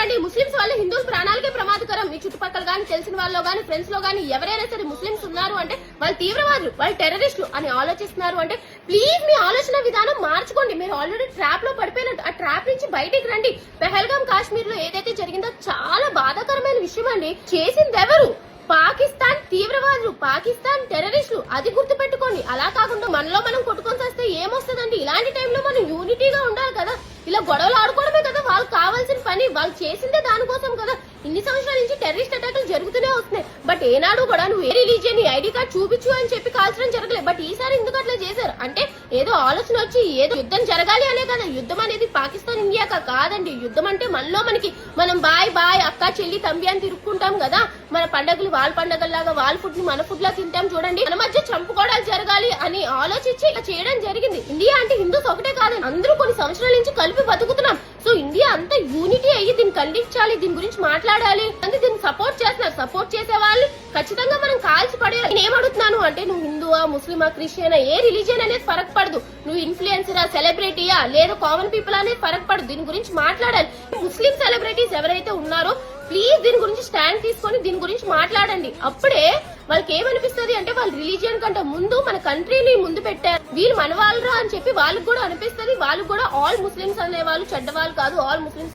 గుర్తుపెట్టుకోకండి, Muslims వల్ల హిందువుల ప్రాణాలకే ప్రమాదకరం. మీ చుట్టుపక్కల గానీ, తెలిసిన వాళ్ళలో గానీ, ఫ్రెండ్స్ లో గానీ ఎవరైనా సరే ముస్లింస్ ఉన్నారు అంటే వాళ్ళు తీవ్రవాదులు, వాళ్ళు టెర్రరిస్టులు అని ఆలోచిస్తున్నారు అంటే ప్లీజ్ మీ ఆలోచన విధానం మార్చుకోండి. మీరు ఆల్రెడీ ట్రాప్ లో పడిపోయినట్టు. ఆ ట్రాప్ నుంచి బయటికి రండి. పెహల్గాం కాశ్మీర్ లో ఏదైతే జరిగిందో చాలా బాధాకరమైన విషయం అండి. చేసింది ఎవరు? పాకిస్తాన్ తీవ్రవాదులు, పాకిస్తాన్ టెర్రరిస్టులు. అది గుర్తుపెట్టుకోండి. అలా కాకుండా మనలో మనం కొట్టుకొని వస్తే ఏమొస్తుందండి? ఇలాంటి టైంలో మనం యూనిటీగా ఉండాలి కదా. ఇలా గొడవలు ఆడుకోవడమే కదా వాళ్ళకి కావాల్సిన పని. వాళ్ళు చేసిందే దానికోసం కదా. ఇన్ని సంవత్సరాల నుంచి టెర్రరిస్ట్ అటాకులు జరుగుతూనే వస్తున్నాయి. బట్ ఏనాడు కూడా నువ్వు ఏ రిలీజియన్ ఐడి కార్డ్ చూపించు అని చెప్పి కాల్చడం జరగలేదు. బట్ ఈసారి ఎందుకు అట్లా చేశారు అంటే ఏదో ఆలోచన వచ్చి ఏదో యుద్ధం జరగాలి అనే కదా. యుద్ధం అనేది పాకిస్తాన్ ఇండియాకా కాదండి. యుద్ధం అంటే మనలో మనకి మనం బాయ్ బాయ్ అక్క చెల్లి తంబి అని తిరుక్కుంటాం కదా. మన పండగలు వాళ్ళ పండగల్లాగా, వాళ్ళ ఫుడ్ ని మన ఫుడ్ లా తింటాం చూడండి. మన మధ్య చంపుకోవడాలు జరగాలి అని ఆలోచించి చేయడం జరిగింది. ఇండియా అంటే హిందూస్ ఒకటే కాదండి, అందరూ కొన్ని సంవత్సరాల నుంచి కలిపి బతుకుతున్నాం. సో ఇండియా అంతా యూనిటీ అయ్యి దీన్ని ఖండించాలి, దీని గురించి మాట్లాడాలి. అంటే దీన్ని సపోర్ట్ చేస్తున్నారు. సపోర్ట్ చేసే వాళ్ళు ఖచ్చితంగా మనం కాల్చి పడేయాలి. నేను ఏమడుగుతున్నాను అంటే నువ్వు హిందువా, ముస్లిమా, క్రిస్టియనా, ఏ రిలీజియన్ అనేది ఫరక్ పడదు. నువ్వు ఇన్ఫ్లుయెన్సరా, సెలబ్రిటీయా, లేదా కామన్ పీపుల్ అనేది ఫరక్ పడదు. దీని గురించి మాట్లాడాలి. ముస్లిం సెలబ్రిటీస్ ఎవరైతే ఉన్నారో ప్లీజ్ దీని గురించి స్టాండ్ తీసుకొని దీని గురించి మాట్లాడండి. అప్పుడే వాళ్ళకి ఏమనిపిస్తుంది అంటే వాళ్ళ రిలీజియన్ కంటే ముందు మన కంట్రీని ముందు పెట్టారు, వీళ్ళు మన వాళ్ళరా అని చెప్పి వాళ్ళకి కూడా అనిపిస్తుంది. వాళ్ళకి కూడా ఆల్ ముస్లిమ్స్ అనే వాళ్ళు చెడ్డ వాళ్ళు కాదు, ఆల్ ముస్లిమ్స్